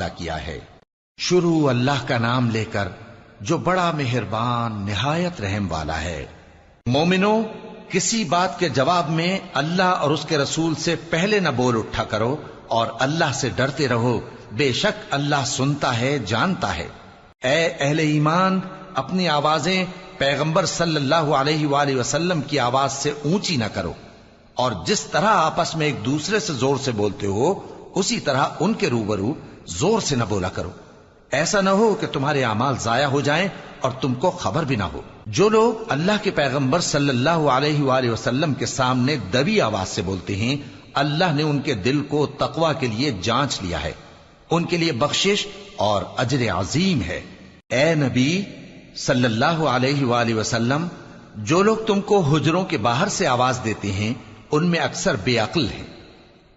وعدہ کیا ہے۔ شروع اللہ کا نام لے کر جو بڑا مہربان نہایت رحم والا ہے۔ مومنو، کسی بات کے جواب میں اللہ اور اس کے رسول سے پہلے نہ بول اٹھا کرو اور اللہ سے ڈرتے رہو، بے شک اللہ سنتا ہے، جانتا ہے۔ اے اہل ایمان، اپنی آوازیں پیغمبر صلی اللہ علیہ وآلہ وسلم کی آواز سے اونچی نہ کرو، اور جس طرح آپس میں ایک دوسرے سے زور سے بولتے ہو اسی طرح ان کے روبرو زور سے نہ بولا کرو، ایسا نہ ہو کہ تمہارے اعمال ضائع ہو جائیں اور تم کو خبر بھی نہ ہو۔ جو لوگ اللہ کے پیغمبر صلی اللہ علیہ وآلہ وسلم کے سامنے دبی آواز سے بولتے ہیں، اللہ نے ان کے دل کو تقوی کے لیے جانچ لیا ہے، ان کے لیے بخشش اور اجر عظیم ہے۔ اے نبی صلی اللہ علیہ وآلہ وسلم، جو لوگ تم کو حجروں کے باہر سے آواز دیتے ہیں ان میں اکثر بے عقل ہیں،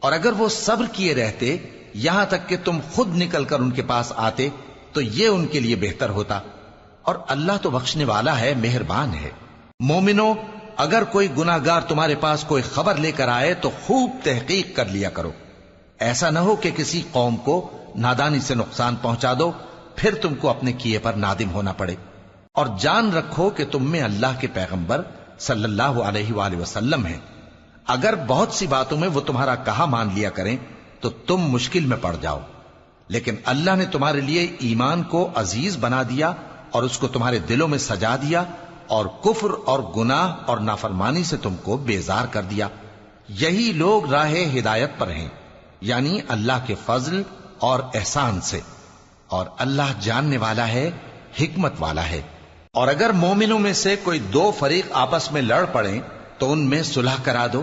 اور اگر وہ صبر کیے رہتے یہاں تک کہ تم خود نکل کر ان کے پاس آتے تو یہ ان کے لیے بہتر ہوتا، اور اللہ تو بخشنے والا ہے، مہربان ہے۔ مومنو، اگر کوئی گناہ گار تمہارے پاس کوئی خبر لے کر آئے تو خوب تحقیق کر لیا کرو، ایسا نہ ہو کہ کسی قوم کو نادانی سے نقصان پہنچا دو پھر تم کو اپنے کیے پر نادم ہونا پڑے۔ اور جان رکھو کہ تم میں اللہ کے پیغمبر صلی اللہ علیہ وآلہ وسلم ہیں، اگر بہت سی باتوں میں وہ تمہارا کہا مان لیا کریں تو تم مشکل میں پڑ جاؤ، لیکن اللہ نے تمہارے لیے ایمان کو عزیز بنا دیا اور اس کو تمہارے دلوں میں سجا دیا، اور کفر اور گناہ اور نافرمانی سے تم کو بیزار کر دیا۔ یہی لوگ راہ ہدایت پر ہیں، یعنی اللہ کے فضل اور احسان سے، اور اللہ جاننے والا ہے، حکمت والا ہے۔ اور اگر مومنوں میں سے کوئی دو فریق آپس میں لڑ پڑیں تو ان میں صلح کرا دو،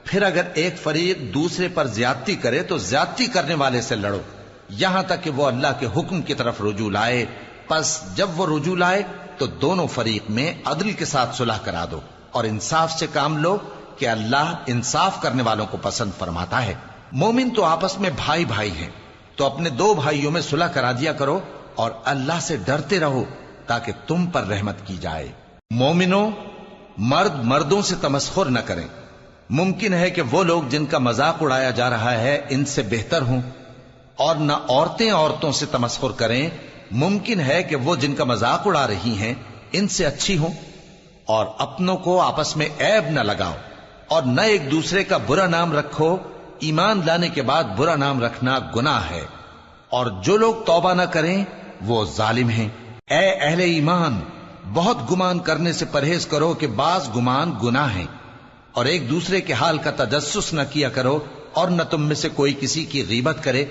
پھر اگر ایک فریق دوسرے پر زیادتی کرے تو زیادتی کرنے والے سے لڑو، یہاں تک کہ وہ اللہ کے حکم کی طرف رجوع لائے۔ پس جب وہ رجوع لائے تو دونوں فریق میں عدل کے ساتھ صلح کرا دو اور انصاف سے کام لو کہ اللہ انصاف کرنے والوں کو پسند فرماتا ہے۔ مومن تو آپس میں بھائی بھائی ہیں، تو اپنے دو بھائیوں میں صلح کرا دیا کرو اور اللہ سے ڈرتے رہو تاکہ تم پر رحمت کی جائے۔ مومنوں، مرد مردوں سے تمسخر نہ کریں، ممکن ہے کہ وہ لوگ جن کا مذاق اڑایا جا رہا ہے ان سے بہتر ہوں، اور نہ عورتیں عورتوں سے تمسخر کریں، ممکن ہے کہ وہ جن کا مذاق اڑا رہی ہیں ان سے اچھی ہوں۔ اور اپنوں کو آپس میں عیب نہ لگاؤ اور نہ ایک دوسرے کا برا نام رکھو، ایمان لانے کے بعد برا نام رکھنا گناہ ہے، اور جو لوگ توبہ نہ کریں وہ ظالم ہیں۔ اے اہل ایمان، بہت گمان کرنے سے پرہیز کرو کہ بعض گمان گناہ ہیں، اور ایک دوسرے کے حال کا تجسس نہ کیا کرو، اور نہ تم میں سے کوئی کسی کی غیبت کرے۔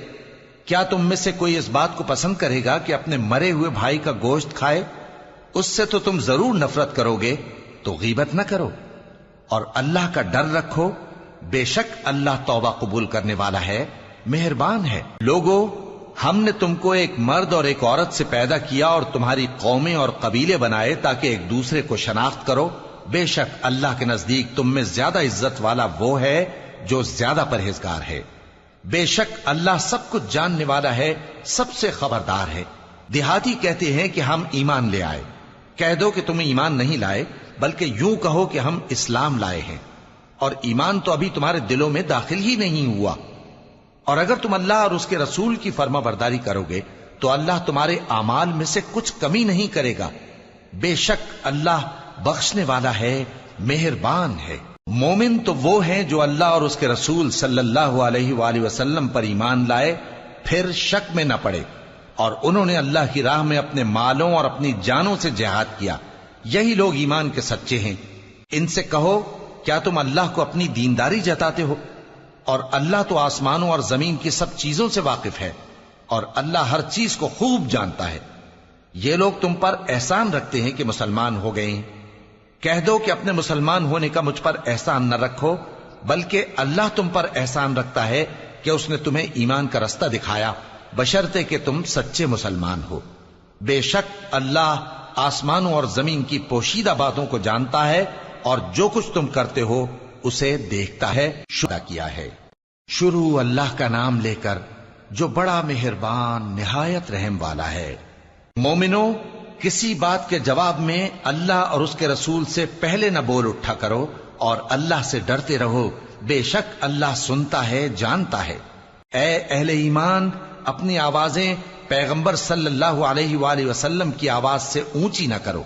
کیا تم میں سے کوئی اس بات کو پسند کرے گا کہ اپنے مرے ہوئے بھائی کا گوشت کھائے؟ اس سے تو تم ضرور نفرت کرو گے، تو غیبت نہ کرو، اور اللہ کا ڈر رکھو، بے شک اللہ توبہ قبول کرنے والا ہے، مہربان ہے۔ لوگو، ہم نے تم کو ایک مرد اور ایک عورت سے پیدا کیا اور تمہاری قومیں اور قبیلے بنائے تاکہ ایک دوسرے کو شناخت کرو، بے شک اللہ کے نزدیک تم میں زیادہ عزت والا وہ ہے جو زیادہ پرہیزگار ہے۔ بے شک اللہ سب کچھ جاننے والا ہے، سب سے خبردار ہے۔ دیہاتی کہتے ہیں کہ ہم ایمان لے آئے، کہہ دو کہ تم ایمان نہیں لائے، بلکہ یوں کہو کہ ہم اسلام لائے ہیں، اور ایمان تو ابھی تمہارے دلوں میں داخل ہی نہیں ہوا۔ اور اگر تم اللہ اور اس کے رسول کی فرما برداری کرو گے تو اللہ تمہارے اعمال میں سے کچھ کمی نہیں کرے گا، بے شک اللہ بخشنے والا ہے، مہربان ہے۔ مومن تو وہ ہیں جو اللہ اور اس کے رسول صلی اللہ علیہ وآلہ وسلم پر ایمان لائے، پھر شک میں نہ پڑے، اور انہوں نے اللہ کی راہ میں اپنے مالوں اور اپنی جانوں سے جہاد کیا، یہی لوگ ایمان کے سچے ہیں۔ ان سے کہو، کیا تم اللہ کو اپنی دینداری جتاتے ہو؟ اور اللہ تو آسمانوں اور زمین کی سب چیزوں سے واقف ہے، اور اللہ ہر چیز کو خوب جانتا ہے۔ یہ لوگ تم پر احسان رکھتے ہیں کہ مسلمان ہو گئے ہیں، کہہ دو کہ اپنے مسلمان ہونے کا مجھ پر احسان نہ رکھو، بلکہ اللہ تم پر احسان رکھتا ہے کہ اس نے تمہیں ایمان کا رستہ دکھایا، بشرطے کہ تم سچے مسلمان ہو۔ بے شک اللہ آسمانوں اور زمین کی پوشیدہ باتوں کو جانتا ہے، اور جو کچھ تم کرتے ہو اسے دیکھتا ہے۔ شروع کیا ہے شروع اللہ کا نام لے کر جو بڑا مہربان نہایت رحم والا ہے۔ مومنو، کسی بات کے جواب میں اللہ اور اس کے رسول سے پہلے نہ بول اٹھا کرو اور اللہ سے ڈرتے رہو، بے شک اللہ سنتا ہے، جانتا ہے۔ اے اہل ایمان، اپنی آوازیں پیغمبر صلی اللہ علیہ وآلہ وسلم کی آواز سے اونچی نہ کرو،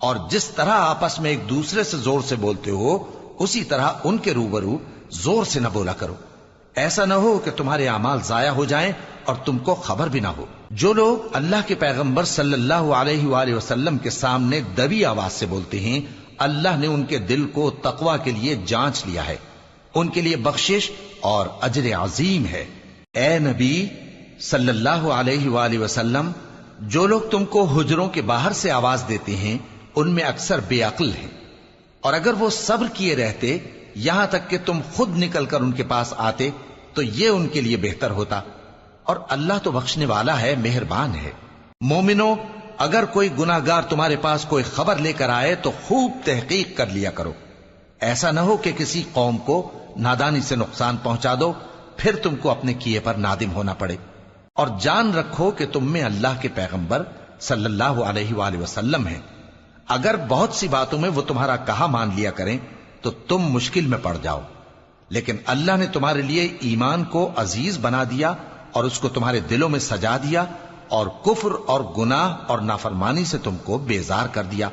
اور جس طرح آپس میں ایک دوسرے سے زور سے بولتے ہو اسی طرح ان کے روبرو زور سے نہ بولا کرو، ایسا نہ ہو کہ تمہارے اعمال ضائع ہو جائیں اور تم کو خبر بھی نہ ہو۔ جو لوگ اللہ کے پیغمبر صلی اللہ علیہ وآلہ وسلم کے سامنے دبی آواز سے بولتے ہیں، اللہ نے ان کے دل کو تقوی کے لیے جانچ لیا ہے، ان کے لیے بخشش اور اجر عظیم ہے۔ اے نبی صلی اللہ علیہ وآلہ وسلم، جو لوگ تم کو حجروں کے باہر سے آواز دیتے ہیں ان میں اکثر بے عقل ہیں، اور اگر وہ صبر کیے رہتے یہاں تک کہ تم خود نکل کر ان کے پاس آتے تو یہ ان کے لیے بہتر ہوتا، اور اللہ تو بخشنے والا ہے، مہربان ہے۔ مومنو، اگر کوئی گناہ گار تمہارے پاس کوئی خبر لے کر آئے تو خوب تحقیق کر لیا کرو، ایسا نہ ہو کہ کسی قوم کو نادانی سے نقصان پہنچا دو پھر تم کو اپنے کیے پر نادم ہونا پڑے۔ اور جان رکھو کہ تم میں اللہ کے پیغمبر صلی اللہ علیہ وآلہ وسلم ہیں، اگر بہت سی باتوں میں وہ تمہارا کہا مان لیا کریں تو تم مشکل میں پڑ جاؤ، لیکن اللہ نے تمہارے لیے ایمان کو عزیز بنا دیا اور اس کو تمہارے دلوں میں سجا دیا، اور کفر اور گناہ اور نافرمانی سے تم کو بیزار کر دیا۔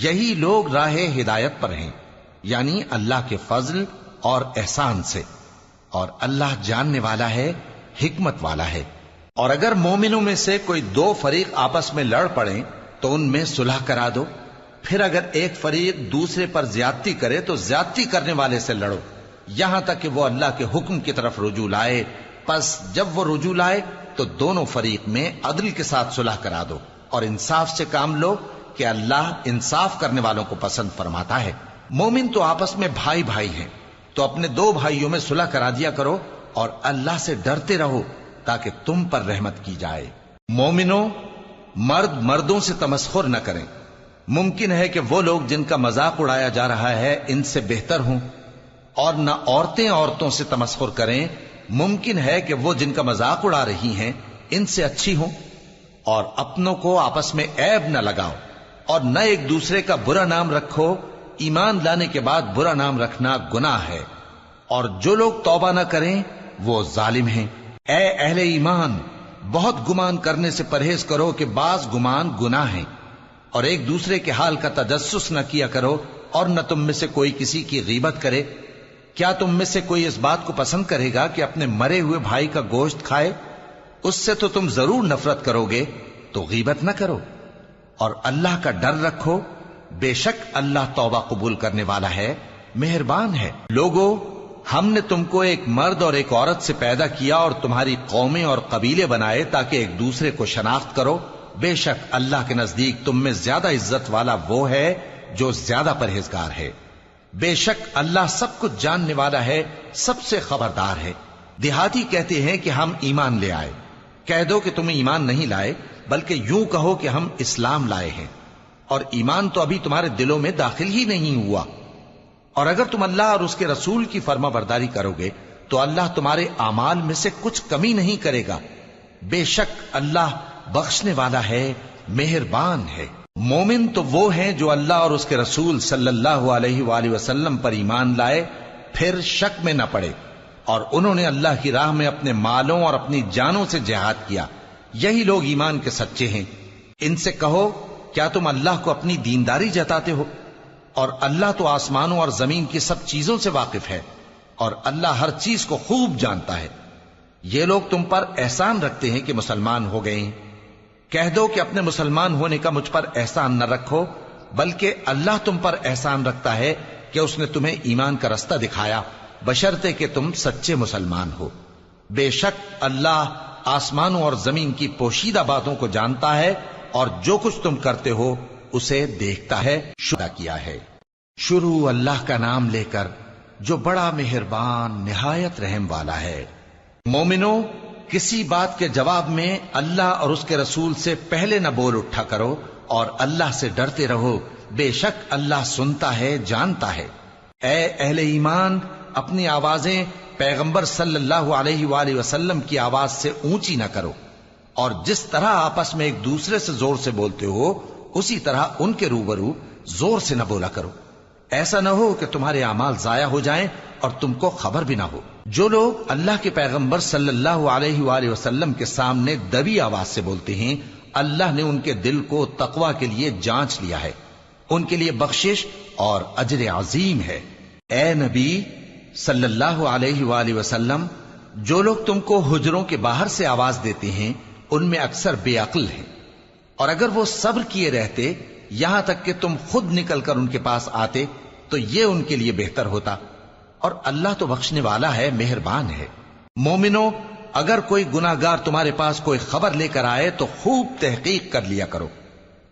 یہی لوگ راہ ہدایت پر ہیں، یعنی اللہ کے فضل اور احسان سے، اور اللہ جاننے والا ہے، حکمت والا ہے۔ اور اگر مومنوں میں سے کوئی دو فریق آپس میں لڑ پڑیں تو ان میں صلح کرا دو، پھر اگر ایک فریق دوسرے پر زیادتی کرے تو زیادتی کرنے والے سے لڑو، یہاں تک کہ وہ اللہ کے حکم کی طرف رجوع لائے۔ پس جب وہ رجوع لائے تو دونوں فریق میں عدل کے ساتھ صلح کرا دو، اور انصاف سے کام لو کہ اللہ انصاف کرنے والوں کو پسند فرماتا ہے۔ مومن تو آپس میں بھائی بھائی ہیں، تو اپنے دو بھائیوں میں صلح کرا دیا کرو، اور اللہ سے ڈرتے رہو تاکہ تم پر رحمت کی جائے۔ مومنوں، مرد مردوں سے تمسخر نہ کریں، ممکن ہے کہ وہ لوگ جن کا مذاق اڑایا جا رہا ہے ان سے بہتر ہوں، اور نہ عورتیں عورتوں سے تمسخر کریں، ممکن ہے کہ وہ جن کا مذاق اڑا رہی ہیں ان سے اچھی ہوں۔ اور اپنوں کو آپس میں عیب نہ لگاؤ، اور نہ ایک دوسرے کا برا نام رکھو، ایمان لانے کے بعد برا نام رکھنا گناہ ہے، اور جو لوگ توبہ نہ کریں وہ ظالم ہیں۔ اے اہل ایمان، بہت گمان کرنے سے پرہیز کرو کہ بعض گمان گناہ ہیں، اور ایک دوسرے کے حال کا تجسس نہ کیا کرو، اور نہ تم میں سے کوئی کسی کی غیبت کرے۔ کیا تم میں سے کوئی اس بات کو پسند کرے گا کہ اپنے مرے ہوئے بھائی کا گوشت کھائے؟ اس سے تو تم ضرور نفرت کرو گے، تو غیبت نہ کرو، اور اللہ کا ڈر رکھو، بے شک اللہ توبہ قبول کرنے والا ہے، مہربان ہے۔ لوگو، ہم نے تم کو ایک مرد اور ایک عورت سے پیدا کیا اور تمہاری قومیں اور قبیلے بنائے تاکہ ایک دوسرے کو شناخت کرو، بے شک اللہ کے نزدیک تم میں زیادہ عزت والا وہ ہے جو زیادہ پرہیزگار ہے۔ بے شک اللہ سب کچھ جاننے والا ہے، سب سے خبردار ہے۔ دیہاتی کہتے ہیں کہ ہم ایمان لے آئے، کہہ دو کہ تم ایمان نہیں لائے، بلکہ یوں کہو کہ ہم اسلام لائے ہیں، اور ایمان تو ابھی تمہارے دلوں میں داخل ہی نہیں ہوا۔ اور اگر تم اللہ اور اس کے رسول کی فرما برداری کرو گے تو اللہ تمہارے اعمال میں سے کچھ کمی نہیں کرے گا، بے شک اللہ بخشنے والا ہے، مہربان ہے۔ مومن تو وہ ہیں جو اللہ اور اس کے رسول صلی اللہ علیہ وآلہ وسلم پر ایمان لائے پھر شک میں نہ پڑے، اور انہوں نے اللہ کی راہ میں اپنے مالوں اور اپنی جانوں سے جہاد کیا، یہی لوگ ایمان کے سچے ہیں۔ ان سے کہو، کیا تم اللہ کو اپنی دینداری جتاتے ہو؟ اور اللہ تو آسمانوں اور زمین کی سب چیزوں سے واقف ہے، اور اللہ ہر چیز کو خوب جانتا ہے۔ یہ لوگ تم پر احسان رکھتے ہیں کہ مسلمان ہو گئے ہیں، کہہ دو کہ اپنے مسلمان ہونے کا مجھ پر احسان نہ رکھو، بلکہ اللہ تم پر احسان رکھتا ہے کہ اس نے تمہیں ایمان کا رستہ دکھایا، بشرطے کہ تم سچے مسلمان ہو۔ بے شک اللہ آسمانوں اور زمین کی پوشیدہ باتوں کو جانتا ہے، اور جو کچھ تم کرتے ہو اسے دیکھتا ہے۔ شروع کیا ہے شروع اللہ کا نام لے کر جو بڑا مہربان نہایت رحم والا ہے۔ مومنوں، کسی بات کے جواب میں اللہ اور اس کے رسول سے پہلے نہ بول اٹھا کرو، اور اللہ سے ڈرتے رہو، بے شک اللہ سنتا ہے، جانتا ہے۔ اے اہل ایمان، اپنی آوازیں پیغمبر صلی اللہ علیہ وآلہ وسلم کی آواز سے اونچی نہ کرو، اور جس طرح آپس میں ایک دوسرے سے زور سے بولتے ہو اسی طرح ان کے روبرو زور سے نہ بولا کرو، ایسا نہ ہو کہ تمہارے اعمال ضائع ہو جائیں اور تم کو خبر بھی نہ ہو۔ جو لوگ اللہ کے پیغمبر صلی اللہ علیہ وآلہ وسلم کے سامنے دبی آواز سے بولتے ہیں، اللہ نے ان کے دل کو تقوی کے لیے جانچ لیا ہے، ان کے لیے بخشش اور اجر عظیم ہے۔ اے نبی صلی اللہ علیہ وآلہ وسلم، جو لوگ تم کو حجروں کے باہر سے آواز دیتے ہیں ان میں اکثر بے عقل ہیں، اور اگر وہ صبر کیے رہتے یہاں تک کہ تم خود نکل کر ان کے پاس آتے تو یہ ان کے لیے بہتر ہوتا، اور اللہ تو بخشنے والا ہے، مہربان ہے۔ مومنو، اگر کوئی گناہگار تمہارے پاس کوئی خبر لے کر آئے تو خوب تحقیق کر لیا کرو،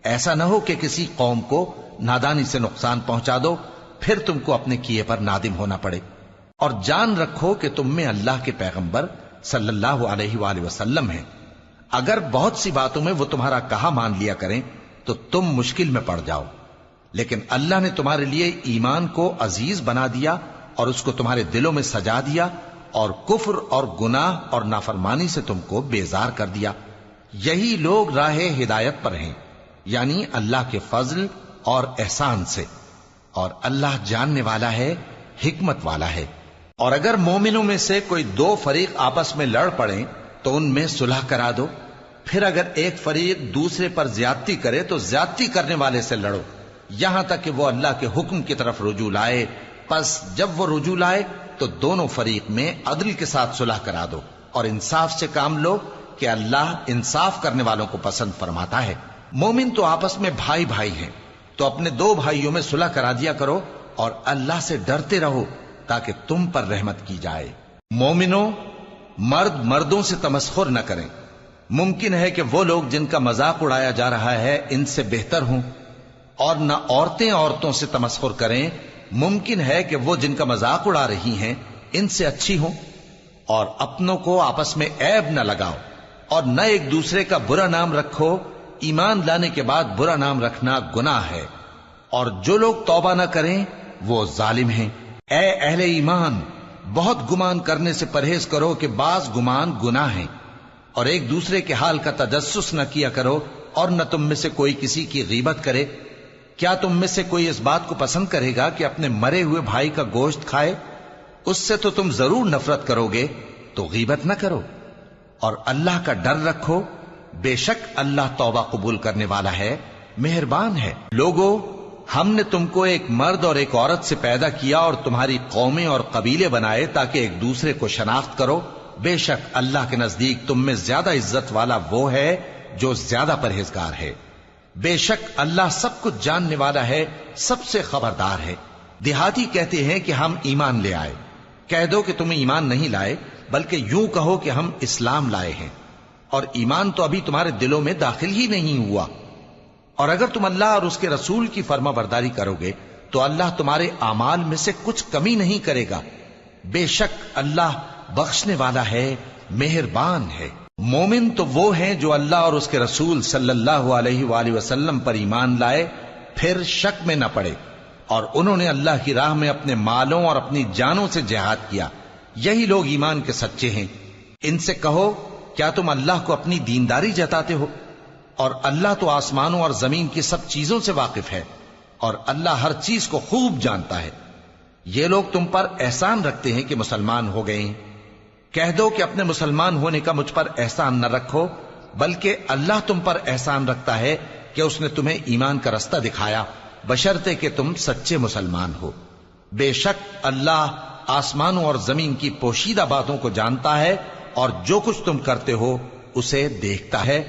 ایسا نہ ہو کہ کسی قوم کو نادانی سے نقصان پہنچا دو، پھر تم کو اپنے کیے پر نادم ہونا پڑے۔ اور جان رکھو کہ تم میں اللہ کے پیغمبر صلی اللہ علیہ وآلہ وسلم ہیں، اگر بہت سی باتوں میں وہ تمہارا کہا مان لیا کریں تو تم مشکل میں پڑ جاؤ، لیکن اللہ نے تمہارے لیے ایمان کو عزیز بنا دیا اور اس کو تمہارے دلوں میں سجا دیا، اور کفر اور گناہ اور نافرمانی سے تم کو بیزار کر دیا۔ یہی لوگ راہ ہدایت پر ہیں، یعنی اللہ کے فضل اور احسان سے، اور اللہ جاننے والا ہے، حکمت والا ہے۔ اور اگر مومنوں میں سے کوئی دو فریق آپس میں لڑ پڑیں تو ان میں صلح کرا دو، پھر اگر ایک فریق دوسرے پر زیادتی کرے تو زیادتی کرنے والے سے لڑو، یہاں تک کہ وہ اللہ کے حکم کی طرف رجوع لائے۔ پس جب وہ رجوع لائے تو دونوں فریق میں عدل کے ساتھ صلح کرا دو، اور انصاف سے کام لو کہ اللہ انصاف کرنے والوں کو پسند فرماتا ہے۔ مومن تو آپس میں بھائی بھائی ہیں، تو اپنے دو بھائیوں میں صلح کرا دیا کرو، اور اللہ سے ڈرتے رہو تاکہ تم پر رحمت کی جائے۔ مومنوں، مرد مردوں سے تمسخر نہ کریں۔ ممکن ہے کہ وہ لوگ جن کا مذاق اڑایا جا رہا ہے ان سے بہتر ہوں، اور نہ عورتیں عورتوں سے تمسخر کریں۔ ممکن ہے کہ وہ جن کا مذاق اڑا رہی ہیں ان سے اچھی ہوں۔ اور اپنوں کو آپس میں عیب نہ لگاؤ، اور نہ ایک دوسرے کا برا نام رکھو۔ ایمان لانے کے بعد برا نام رکھنا گناہ ہے، اور جو لوگ توبہ نہ کریں وہ ظالم ہیں۔ اے اہل ایمان، بہت گمان کرنے سے پرہیز کرو کہ بعض گمان گناہ ہیں، اور ایک دوسرے کے حال کا تجسس نہ کیا کرو، اور نہ تم میں سے کوئی کسی کی غیبت کرے۔ کیا تم میں سے کوئی اس بات کو پسند کرے گا کہ اپنے مرے ہوئے بھائی کا گوشت کھائے؟ اس سے تو تم ضرور نفرت کرو گے، تو غیبت نہ کرو، اور اللہ کا ڈر رکھو، بے شک اللہ توبہ قبول کرنے والا ہے، مہربان ہے۔ لوگو، ہم نے تم کو ایک مرد اور ایک عورت سے پیدا کیا اور تمہاری قومیں اور قبیلے بنائے تاکہ ایک دوسرے کو شناخت کرو۔ بے شک اللہ کے نزدیک تم میں زیادہ عزت والا وہ ہے جو زیادہ پرہیزگار ہے۔ بے شک اللہ سب کچھ جاننے والا ہے، سب سے خبردار ہے۔ دیہاتی کہتے ہیں کہ ہم ایمان لے آئے، کہہ دو کہ تم ایمان نہیں لائے، بلکہ یوں کہو کہ ہم اسلام لائے ہیں، اور ایمان تو ابھی تمہارے دلوں میں داخل ہی نہیں ہوا۔ اور اگر تم اللہ اور اس کے رسول کی فرما برداری کرو گے تو اللہ تمہارے اعمال میں سے کچھ کمی نہیں کرے گا، بے شک اللہ بخشنے والا ہے، مہربان ہے۔ مومن تو وہ ہیں جو اللہ اور اس کے رسول صلی اللہ علیہ وآلہ وسلم پر ایمان لائے، پھر شک میں نہ پڑے، اور انہوں نے اللہ کی راہ میں اپنے مالوں اور اپنی جانوں سے جہاد کیا، یہی لوگ ایمان کے سچے ہیں۔ ان سے کہو، کیا تم اللہ کو اپنی دینداری جتاتے ہو؟ اور اللہ تو آسمانوں اور زمین کی سب چیزوں سے واقف ہے، اور اللہ ہر چیز کو خوب جانتا ہے۔ یہ لوگ تم پر احسان رکھتے ہیں کہ مسلمان ہو گئے ہیں، کہہ دو کہ اپنے مسلمان ہونے کا مجھ پر احسان نہ رکھو، بلکہ اللہ تم پر احسان رکھتا ہے کہ اس نے تمہیں ایمان کا رستہ دکھایا، بشرطے کہ تم سچے مسلمان ہو۔ بے شک اللہ آسمانوں اور زمین کی پوشیدہ باتوں کو جانتا ہے، اور جو کچھ تم کرتے ہو اسے دیکھتا ہے۔